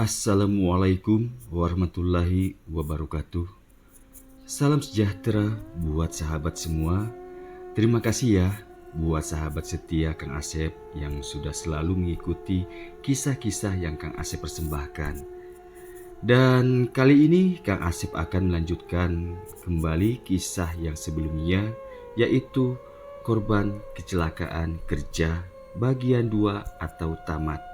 Assalamualaikum warahmatullahi wabarakatuh. Salam sejahtera buat sahabat semua. Terima kasih ya buat sahabat setia Kang Asep yang sudah selalu mengikuti kisah-kisah yang Kang Asep persembahkan. Dan kali ini Kang Asep akan melanjutkan kembali kisah yang sebelumnya, yaitu korban kecelakaan kerja bagian 2 atau tamat.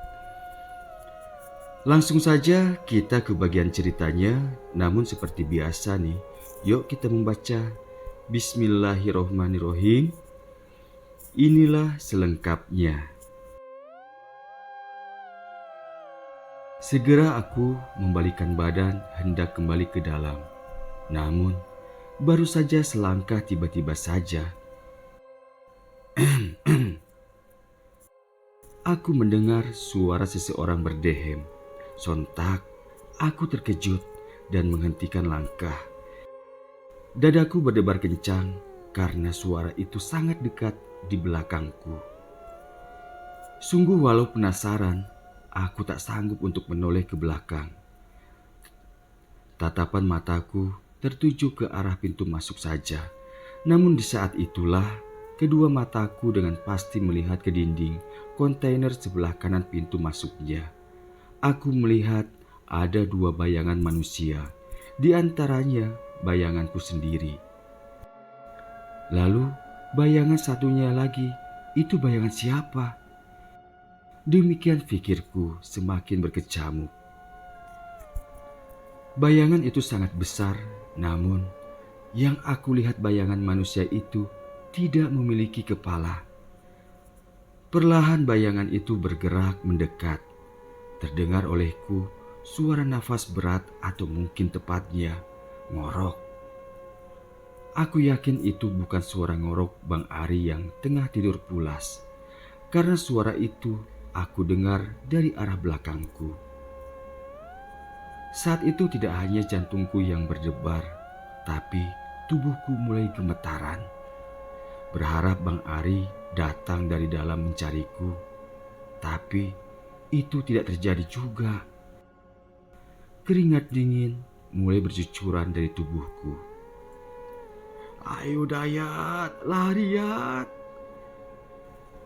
Langsung saja kita ke bagian ceritanya, namun seperti biasa nih, yuk kita membaca Bismillahirrohmanirrohim. Inilah selengkapnya. Segera aku membalikkan badan hendak kembali ke dalam. Namun, baru saja selangkah tiba-tiba saja aku mendengar suara seseorang berdehem. Sontak, aku terkejut dan menghentikan langkah. Dadaku berdebar kencang karena suara itu sangat dekat di belakangku. Sungguh walau penasaran, aku tak sanggup untuk menoleh ke belakang. Tatapan mataku tertuju ke arah pintu masuk saja. Namun di saat itulah, kedua mataku dengan pasti melihat ke dinding kontainer sebelah kanan pintu masuknya. Aku melihat ada 2 bayangan manusia, di antaranya bayanganku sendiri. Lalu bayangan satunya lagi, itu bayangan siapa? Demikian pikirku semakin berkecamuk. Bayangan itu sangat besar, namun yang aku lihat bayangan manusia itu tidak memiliki kepala. Perlahan bayangan itu bergerak mendekat. Terdengar olehku suara nafas berat atau mungkin tepatnya ngorok. Aku yakin itu bukan suara ngorok Bang Ari yang tengah tidur pulas, karena suara itu aku dengar dari arah belakangku. Saat itu tidak hanya jantungku yang berdebar, tapi tubuhku mulai gemetaran. Berharap Bang Ari datang dari dalam mencariku, tapi itu tidak terjadi juga. Keringat dingin mulai bercucuran dari tubuhku. Ayo Dayat, lari Yat.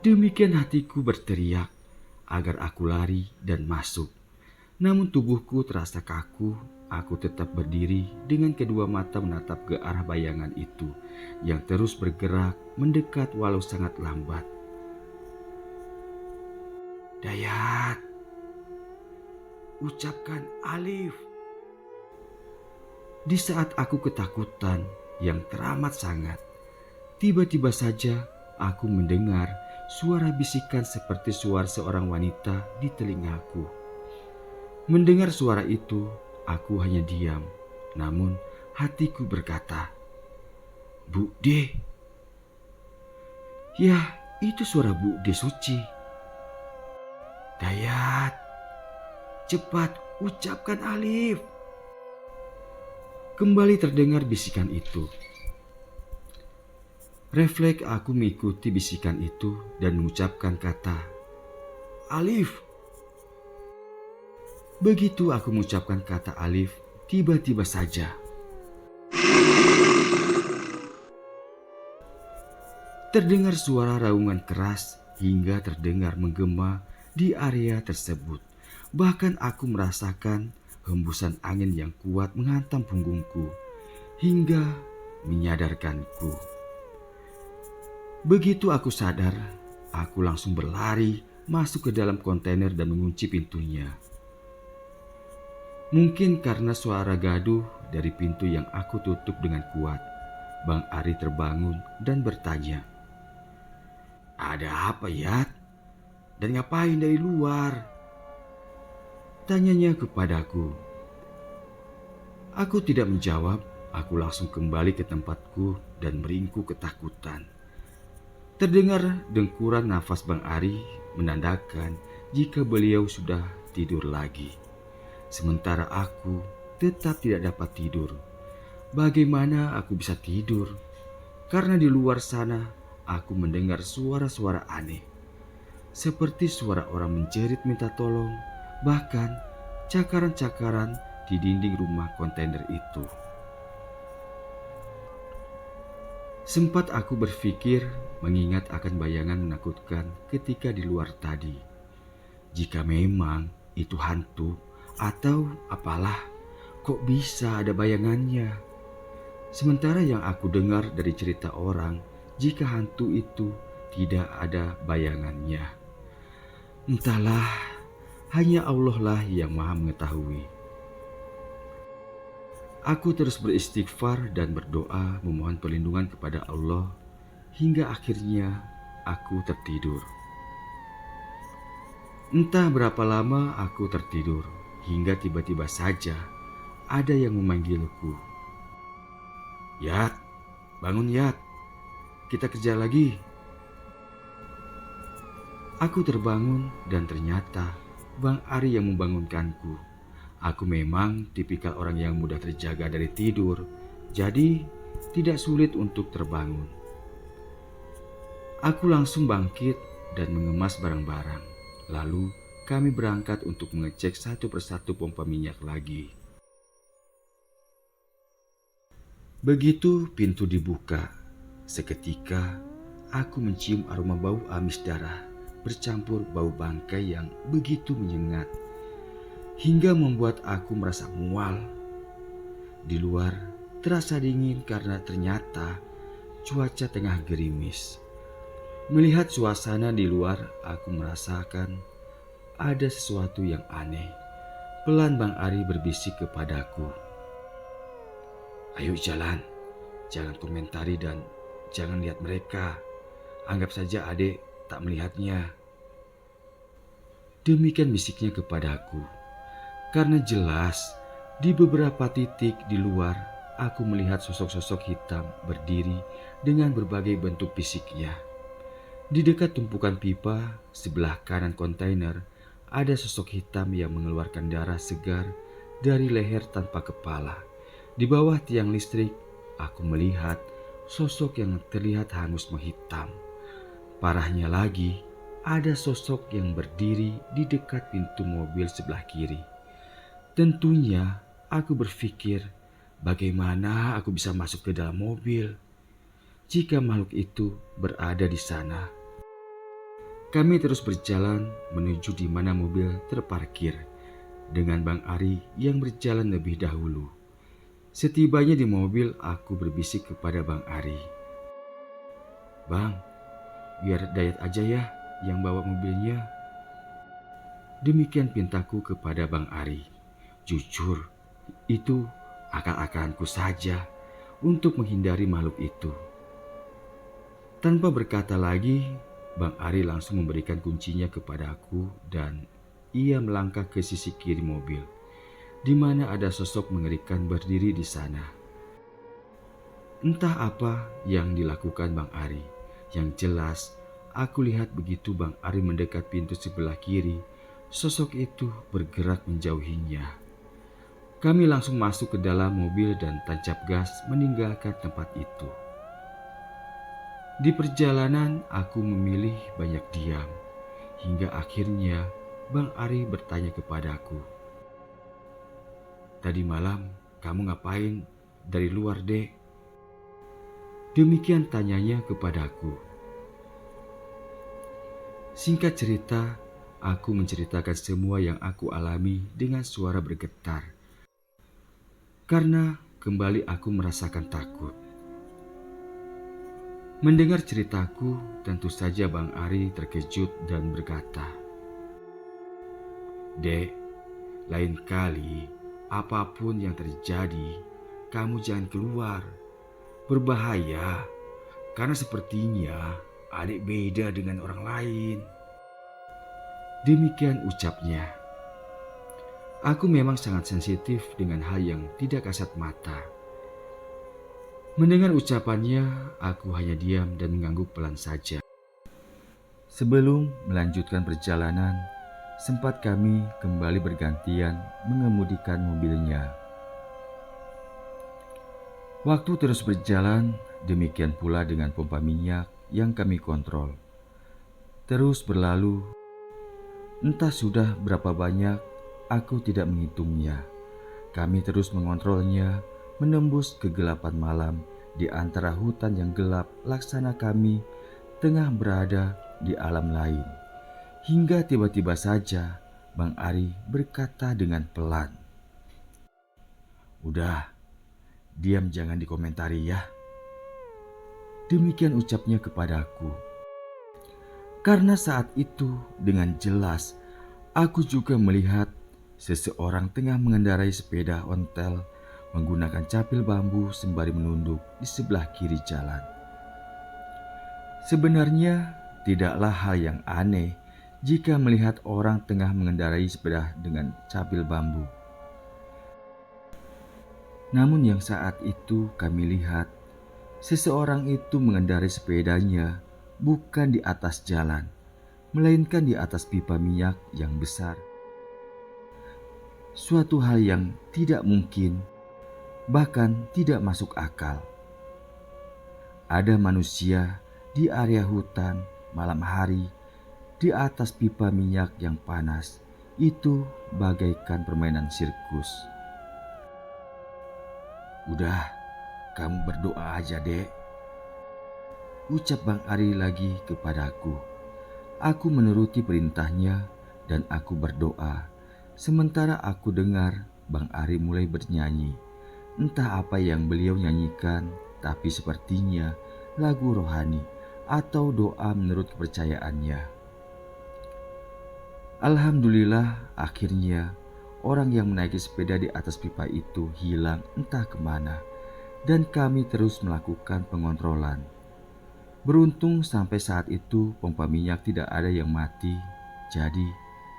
Demikian hatiku berteriak agar aku lari dan masuk. Namun tubuhku terasa kaku. Aku tetap berdiri dengan kedua mata menatap ke arah bayangan itu yang terus bergerak mendekat walau sangat lambat. Dayat, ucapkan Alif. Di saat aku ketakutan yang teramat sangat, tiba-tiba saja aku mendengar suara bisikan seperti suara seorang wanita di telingaku. Mendengar suara itu, aku hanya diam. Namun hatiku berkata, Bu De. Ya, itu suara Bu De Suci. Dayat, cepat ucapkan Alif. Kembali terdengar bisikan itu. Refleks aku mengikuti bisikan itu dan mengucapkan kata Alif. Begitu aku mengucapkan kata Alif, tiba-tiba saja terdengar suara raungan keras hingga terdengar menggema di area tersebut. Bahkan aku merasakan hembusan angin yang kuat menghantam punggungku hingga menyadarkanku. Begitu aku sadar, aku langsung berlari masuk ke dalam kontainer dan mengunci pintunya. Mungkin karena suara gaduh dari pintu yang aku tutup dengan kuat, Bang Ari terbangun dan bertanya, "Ada apa, Yat? Dan ngapain dari luar?" Tanyanya kepadaku. Aku tidak menjawab, aku langsung kembali ke tempatku dan meringkuk ketakutan. Terdengar dengkuran nafas Bang Ari menandakan jika beliau sudah tidur lagi. Sementara aku tetap tidak dapat tidur. Bagaimana aku bisa tidur? Karena di luar sana aku mendengar suara-suara aneh. Seperti suara orang menjerit minta tolong. Bahkan cakaran-cakaran di dinding rumah kontainer itu. Sempat aku berpikir mengingat akan bayangan menakutkan ketika di luar tadi. Jika memang itu hantu atau apalah, kok bisa ada bayangannya? Sementara yang aku dengar dari cerita orang, jika hantu itu tidak ada bayangannya. Entahlah, hanya Allah lah yang maha mengetahui. Aku terus beristighfar dan berdoa memohon perlindungan kepada Allah hingga akhirnya aku tertidur. Entah berapa lama aku tertidur hingga tiba-tiba saja ada yang memanggilku. "Yat, bangun Yat, kita kerja lagi." Aku terbangun dan ternyata Bang Ari yang membangunkanku. Aku memang tipikal orang yang mudah terjaga dari tidur, jadi tidak sulit untuk terbangun. Aku langsung bangkit dan mengemas barang-barang. Lalu kami berangkat untuk mengecek satu persatu pompa minyak lagi. Begitu pintu dibuka, seketika aku mencium aroma bau amis darah bercampur bau bangkai yang begitu menyengat, hingga membuat aku merasa mual. Di luar terasa dingin karena ternyata cuaca tengah gerimis. Melihat suasana di luar, aku merasakan ada sesuatu yang aneh. Pelan Bang Ari berbisik kepadaku, "Ayo jalan, jangan komentari dan jangan lihat mereka. Anggap saja adik tak melihatnya." Demikian bisiknya kepadaku. Karena jelas di beberapa titik di luar aku melihat sosok-sosok hitam berdiri dengan berbagai bentuk fisiknya. Di dekat tumpukan pipa sebelah kanan kontainer ada sosok hitam yang mengeluarkan darah segar dari leher tanpa kepala. Di bawah tiang listrik aku melihat sosok yang terlihat hangus menghitam. Parahnya lagi, ada sosok yang berdiri di dekat pintu mobil sebelah kiri. Tentunya aku berpikir, bagaimana aku bisa masuk ke dalam mobil jika makhluk itu berada di sana. Kami terus berjalan menuju di mana mobil terparkir dengan Bang Ari yang berjalan lebih dahulu. Setibanya di mobil, aku berbisik kepada Bang Ari, "Bang, biar Dayat aja ya yang bawa mobilnya." Demikian pintaku kepada Bang Ari. Jujur, itu akal-akalanku saja untuk menghindari makhluk itu. Tanpa berkata lagi, Bang Ari langsung memberikan kuncinya kepadaku dan ia melangkah ke sisi kiri mobil, di mana ada sosok mengerikan berdiri di sana. Entah apa yang dilakukan Bang Ari. Yang jelas, aku lihat begitu Bang Ari mendekat pintu sebelah kiri, sosok itu bergerak menjauhinya. Kami langsung masuk ke dalam mobil dan tancap gas meninggalkan tempat itu. Di perjalanan aku memilih banyak diam, hingga akhirnya Bang Ari bertanya kepadaku, "Tadi malam kamu ngapain dari luar, Dek?" Demikian tanyanya kepadaku. Singkat cerita, aku menceritakan semua yang aku alami dengan suara bergetar. Karena kembali aku merasakan takut. Mendengar ceritaku, tentu saja Bang Ari terkejut dan berkata, "Dek, lain kali apapun yang terjadi, kamu jangan keluar. Berbahaya, karena sepertinya adik beda dengan orang lain." Demikian ucapnya. Aku memang sangat sensitif dengan hal yang tidak kasat mata. Mendengar ucapannya, aku hanya diam dan mengangguk pelan saja. Sebelum melanjutkan perjalanan, sempat kami kembali bergantian mengemudikan mobilnya. Waktu terus berjalan, demikian pula dengan pompa minyak yang kami kontrol. Terus berlalu, entah sudah berapa banyak aku tidak menghitungnya. Kami terus mengontrolnya, menembus kegelapan malam di antara hutan yang gelap laksana kami tengah berada di alam lain. Hingga tiba-tiba saja Bang Ari berkata dengan pelan, "Udah, diam jangan dikomentari ya." Demikian ucapnya kepadaku. Karena saat itu dengan jelas aku juga melihat seseorang tengah mengendarai sepeda ontel menggunakan capil bambu sembari menunduk di sebelah kiri jalan. Sebenarnya tidaklah hal yang aneh jika melihat orang tengah mengendarai sepeda dengan capil bambu. Namun yang saat itu kami lihat, seseorang itu mengendarai sepedanya bukan di atas jalan, melainkan di atas pipa minyak yang besar. Suatu hal yang tidak mungkin, bahkan tidak masuk akal. Ada manusia di area hutan malam hari di atas pipa minyak yang panas. Itu bagaikan permainan sirkus. "Udah, kamu berdoa aja, Dek," ucap Bang Ari lagi kepadaku. Aku menuruti perintahnya dan aku berdoa. Sementara aku dengar Bang Ari mulai bernyanyi. Entah apa yang beliau nyanyikan, tapi sepertinya lagu rohani atau doa menurut kepercayaannya. Alhamdulillah, akhirnya orang yang menaiki sepeda di atas pipa itu hilang entah kemana, dan kami terus melakukan pengontrolan. Beruntung sampai saat itu pompa minyak tidak ada yang mati, jadi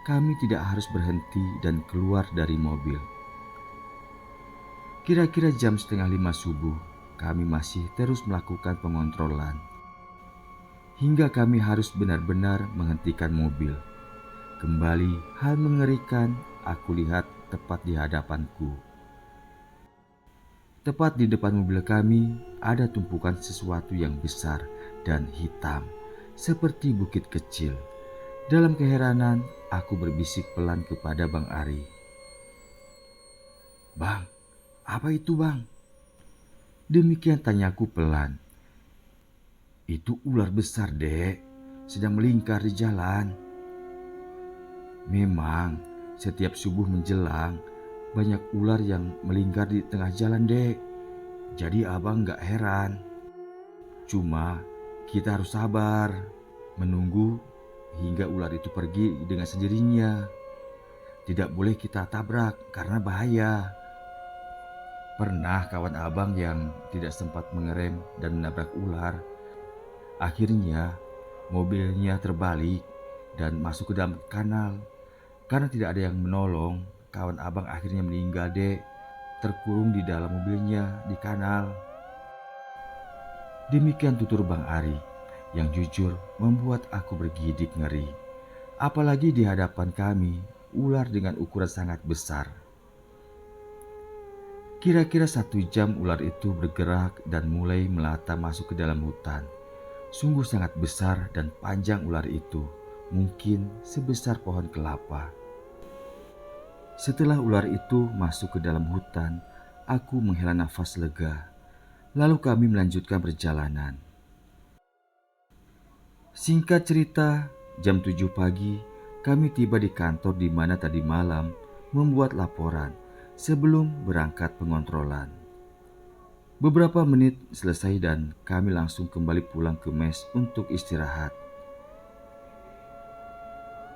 kami tidak harus berhenti dan keluar dari mobil. Kira-kira jam 4:30 subuh, kami masih terus melakukan pengontrolan. Hingga kami harus benar-benar menghentikan mobil. Kembali hal mengerikan aku lihat tepat di hadapanku. Tepat di depan mobil kami ada tumpukan sesuatu yang besar dan hitam, seperti bukit kecil. Dalam keheranan, aku berbisik pelan kepada Bang Ari. "Bang, apa itu bang?" Demikian tanyaku pelan. "Itu ular besar, Dek, sedang melingkar di jalan." Memang setiap subuh menjelang banyak ular yang melingkar di tengah jalan, Dek. Jadi abang gak heran. Cuma kita harus sabar, menunggu hingga ular itu pergi dengan sendirinya. Tidak boleh kita tabrak karena bahaya. Pernah kawan abang yang tidak sempat mengerem dan menabrak ular. Akhirnya mobilnya terbalik dan masuk ke dalam kanal. Karena tidak ada yang menolong, kawan abang akhirnya meninggal, Dek, terkurung di dalam mobilnya di kanal. Demikian tutur Bang Ari, yang jujur membuat aku bergidik ngeri. Apalagi di hadapan kami, ular dengan ukuran sangat besar. Kira-kira 1 jam ular itu bergerak dan mulai melata masuk ke dalam hutan. Sungguh sangat besar dan panjang ular itu, mungkin sebesar pohon kelapa. Setelah ular itu masuk ke dalam hutan, aku menghela nafas lega. Lalu kami melanjutkan perjalanan. Singkat cerita, jam 7 pagi kami tiba di kantor di mana tadi malam membuat laporan sebelum berangkat pengontrolan. Beberapa menit selesai dan kami langsung kembali pulang ke mes untuk istirahat.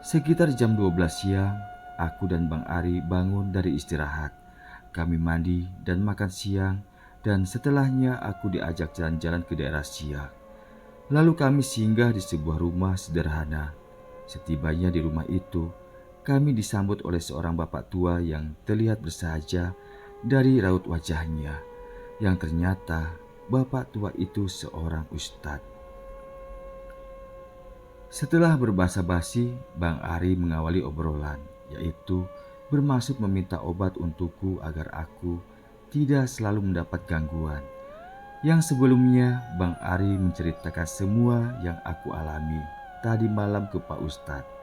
Sekitar jam 12 siang, aku dan Bang Ari bangun dari istirahat. Kami mandi dan makan siang, dan setelahnya aku diajak jalan-jalan ke daerah Siak. Lalu kami singgah di sebuah rumah sederhana. Setibanya di rumah itu, kami disambut oleh seorang bapak tua yang terlihat bersahaja dari raut wajahnya, yang ternyata bapak tua itu seorang ustadz. Setelah berbasa-basi, Bang Ari mengawali obrolan, yaitu bermaksud meminta obat untukku agar aku tidak selalu mendapat gangguan. Yang sebelumnya Bang Ari menceritakan semua yang aku alami tadi malam ke Pak Ustadz.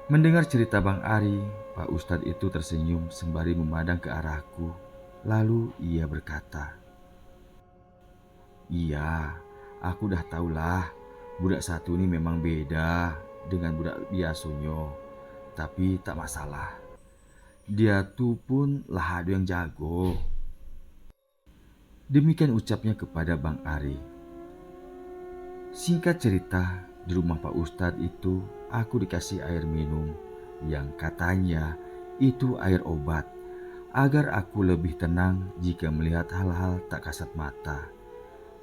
Mendengar cerita Bang Ari, Pak Ustadz itu tersenyum sembari memandang ke arahku. Lalu ia berkata, "Iya, aku udah tahulah. Budak satu ini memang beda dengan budak biasanya. Tapi tak masalah. Dia tuh pun lah ada yang jago." Demikian ucapnya kepada Bang Ari. Singkat cerita, di rumah Pak Ustadz itu aku dikasih air minum yang katanya itu air obat agar aku lebih tenang jika melihat hal-hal tak kasat mata.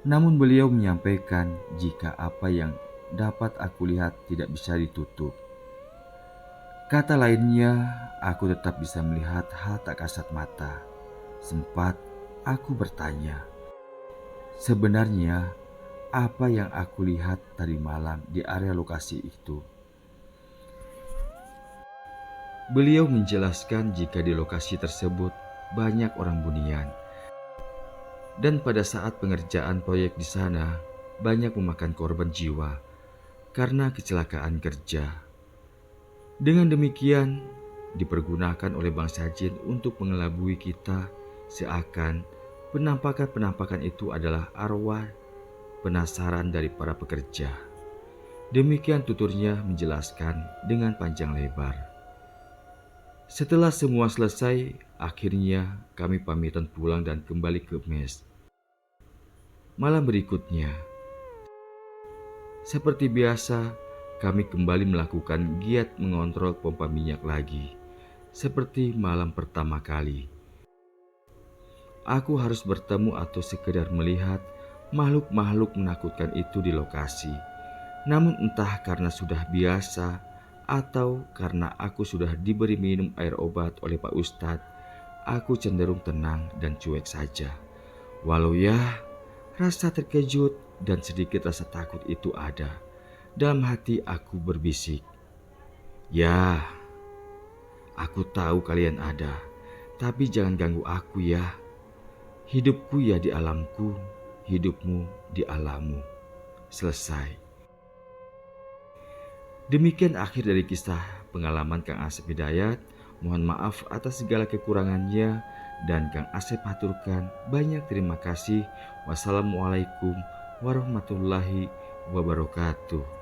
Namun beliau menyampaikan jika apa yang dapat aku lihat tidak bisa ditutup. Kata lainnya, aku tetap bisa melihat hal tak kasat mata. Sempat aku bertanya, sebenarnya apa yang aku lihat tadi malam di area lokasi itu? Beliau menjelaskan jika di lokasi tersebut banyak orang bunian. Dan pada saat pengerjaan proyek di sana, banyak memakan korban jiwa karena kecelakaan kerja. Dengan demikian, dipergunakan oleh bangsa jin untuk mengelabui kita seakan penampakan-penampakan itu adalah arwah penasaran dari para pekerja. Demikian tuturnya menjelaskan dengan panjang lebar. Setelah semua selesai, akhirnya kami pamitan pulang dan kembali ke mes. Malam berikutnya, seperti biasa, kami kembali melakukan giat mengontrol pompa minyak lagi. Seperti malam pertama kali, aku harus bertemu atau sekedar melihat makhluk-makhluk menakutkan itu di lokasi. Namun entah karena sudah biasa atau karena aku sudah diberi minum air obat oleh Pak Ustadz, aku cenderung tenang dan cuek saja. Walau ya, rasa terkejut dan sedikit rasa takut itu ada. Dalam hati aku berbisik, "Ya, aku tahu kalian ada, tapi jangan ganggu aku ya. Hidupku ya di alamku, hidupmu di alammu." Selesai. Demikian akhir dari kisah pengalaman Kang Asep Hidayat. Mohon maaf atas segala kekurangannya dan Kang Asep haturkan banyak terima kasih. Wassalamualaikum warahmatullahi wabarakatuh.